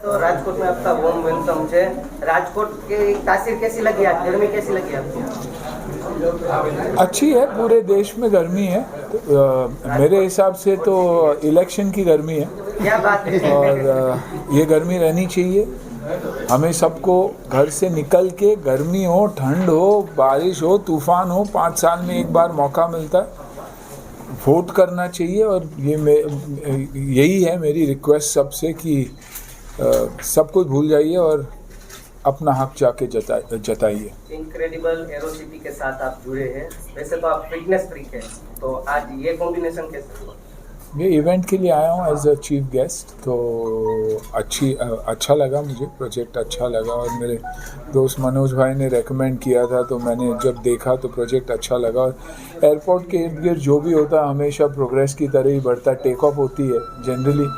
तो राजकोट में आपका वार्म वेलकम है। राजकोट की तासीर कैसी लगी आज, गर्मी कैसी लगी आपको? अच्छी है, पूरे देश में गर्मी है। मेरे हिसाब से तो इलेक्शन की गर्मी है। क्या बात है। और ये गर्मी रहनी चाहिए। हमें सबको घर से निकल के, गर्मी हो, ठंड हो, बारिश हो, तूफान हो, 5 साल में एक बार मौका मिलता है, वोट करना चाहिए। और यही है मेरी रिक्वेस्ट सबसे कि सब कुछ भूल जाइए और अपना हक जाके जताइए। इनक्रेडिबल एरोसिटी के साथ आप जुड़े हैं, वैसे तो आप फिटनेस फ्रीक हैं, तो आज ये कॉम्बिनेशन कैसे हुआ? ये इवेंट के लिए आया हूँ एज अ चीफ गेस्ट, तो अच्छा लगा, मुझे प्रोजेक्ट अच्छा लगा। और मेरे दोस्त मनोज भाई ने रेकमेंड किया था, तो मैंने जब देखा तो प्रोजेक्ट अच्छा लगा। और एयरपोर्ट के इर्द गिर्द जो भी होता है हमेशा प्रोग्रेस की तरह ही बढ़ता है। टेक ऑफ होती है, जनरली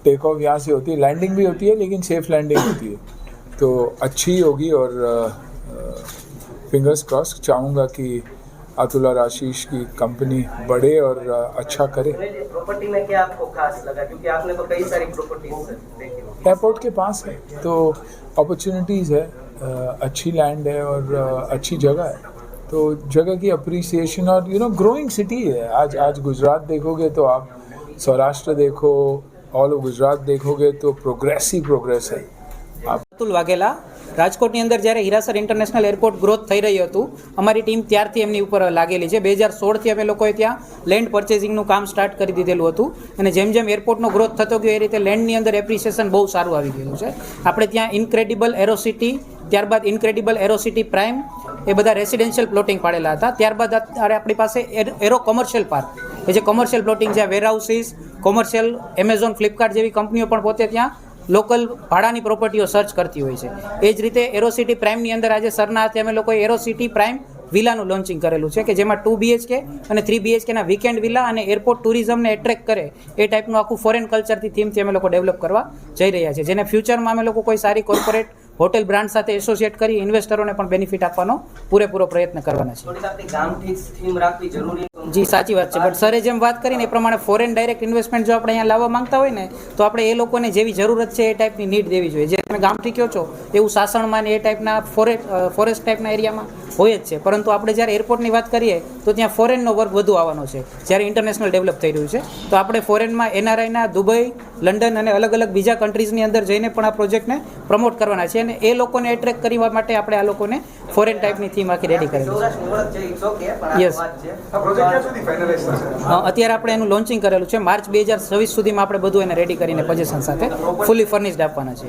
टेक ऑफ यहाँ से होती है, लैंडिंग भी होती है लेकिन सेफ लैंडिंग होती है, तो अच्छी होगी। और फिंगर्स क्रॉस चाहूँगा कि अतुल और आशीष की कंपनी बढ़े और अच्छा करे। प्रॉपर्टी में क्या आपको खास लगा, क्योंकि आपने तो कई सारी प्रॉपर्टीज देखी? एयरपोर्ट के पास है तो अपॉर्चुनिटीज़ है, अच्छी लैंड है और अच्छी जगह है, तो जगह की अप्रिसिएशन। और ग्रोइंग सिटी है। आज गुजरात देखोगे तो आप सौराष्ट्र देखो, ऑल ऑफ गुजरात देखोगे तो प्रोग्रेस है। અતુલ વાઘેલા રાજકોટની અંદર જ્યારે હીરાસર ઇન્ટરનેશનલ એરપોર્ટ ગ્રોથ થઈ રહ્યું હતું, અમારી ટીમ ત્યારથી એમની ઉપર લાગેલી છે। 2016થી અમે લોકોએ ત્યાં લેન્ડ પરચેઝિંગનું કામ સ્ટાર્ટ કરી દીધેલું હતું અને જેમ જેમ એરપોર્ટનો ગ્રોથ થતો ગયો એ રીતે લેન્ડની અંદર એપ્રિસિએશન બહુ સારું આવી ગયેલું છે। આપણે ત્યાં ઇન્ક્રેડિબલ એરોસિટી, ત્યારબાદ ઇન્ક્રેડિબલ એરોસિટી પ્રાઇમ, એ બધા રેસિડેન્શિયલ પ્લોટિંગ પાડેલા હતા। ત્યારબાદ અત્યારે આપણી પાસે એરો કોમર્શિયલ પાર્ક, એ જે કોમર્શિયલ પ્લોટિંગ છે, વેરહાઉસીસ, કોમર્શિયલ, એમેઝોન, ફ્લિપકાર્ટ જેવી કંપનીઓ પણ પોતે ત્યાં લોકલ ભાડાની પ્રોપર્ટીઓ સર્ચ કરતી હોય છે। એ જ રીતે એરોસિટી પ્રાઇમની અંદર આજે સરના હાથે અમે લોકોએ એરોસિટી પ્રાઇમ વિલાનું લોન્ચિંગ કરેલું છે, કે જેમાં 2 BHK અને 3 BHKના વીકેન્ડ વિલા અને એરપોર્ટ ટુરિઝમને એટ્રેક્ટ કરે એ ટાઈપનું આખું ફોરેન કલ્ચરથી થીમથી અમે લોકો ડેવલપ કરવા જઈ રહ્યા છે, જેને ફ્યુચરમાં અમે લોકો કોઈ સારી કોર્પોરેટ હોટેલ બ્રાન્ડ સાથે એસોસિએટ કરી ઇન્વેસ્ટરોને પણ બેનિફિટ આપવાનો પૂરેપૂરો પ્રયત્ન કરવાના છે। જી સાચી વાત છે, બટ સરે જેમ વાત કરીને એ પ્રમાણે ફોરેન ડાયરેક્ટ ઇન્વેસ્ટમેન્ટ જો આપણે અહીંયા લાવવા માંગતા હોય ને તો આપણે એ લોકોને જેવી જરૂરત છે એ ટાઈપની નીડ દેવી જોઈએ। જે તમે ગામઠી કહો છો એવું સાસણમાં ને એ ટાઈપના ફોરેસ્ટ ટાઈપના એરિયામાં હોય જ છે, પરંતુ આપણે જ્યારે એરપોર્ટની વાત કરીએ તો ત્યાં ફોરેનનો વર્ક વધુ આવવાનો છે જ્યારે ઇન્ટરનેશનલ ડેવલપ થઈ રહ્યું છે। તો આપણે ફોરેનમાં NRIના દુબઈ, લંડન અને અલગ અલગ બીજા કન્ટ્રીઝની અંદર જઈને પણ આ પ્રોજેક્ટને પ્રમોટ કરવાના છે અને એ લોકોને એટ્રેક્ટ કરવા માટે આપણે આ લોકોને ફોરેન ટાઈપની થીમ આખી રેડી કરેલી છે। યસ, અત્યારે આપણે એનું લોન્ચિંગ કરેલું છે। માર્ચ 2026 સુધીમાં આપણે બધું એને રેડી કરીને પોઝિશન સાથે ફૂલી ફર્નિશ્ડ આપવાના છે।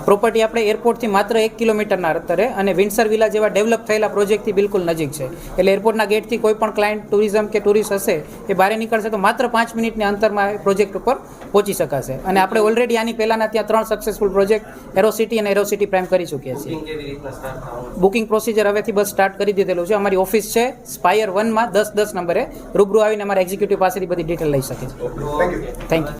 પ્રોપર્ટી આપણે એરપોર્ટથી માત્ર 1 કિલોમીટરના અંતરે અને વિન્ડસર વિલા જેવા ડેવલપ થયેલા પ્રોજેક્ટથી બિલકુલ નજીક છે, એટલે એરપોર્ટના ગેટથી કોઈ પણ ક્લાયન્ટ, ટુરિઝમ કે ટુરિસ્ટ હશે એ બહાર નીકળશે તો માત્ર 5 મિનિટના અંતરમાં પ્રોજેક્ટ ઉપર પહોંચી શકાશે। અને આપણે ઓલરેડી આની પહેલાંના ત્યાં 3 સક્સેસફુલ પ્રોજેક્ટ એરોસિટી અને એરોસિટી પ્રાઇમ કરી ચૂક્યા છીએ। બુકિંગ પ્રોસિજર હવેથી બસ સ્ટાર્ટ કરી દીધેલું છે। અમારી ઓફિસ છે સ્પાયર 1માં 10 નંબરે, રૂબરૂ આવીને અમારા એક્ઝિક્યુટિવ પાસેથી બધી ડિટેલ લઈ શકે છે। Thank you.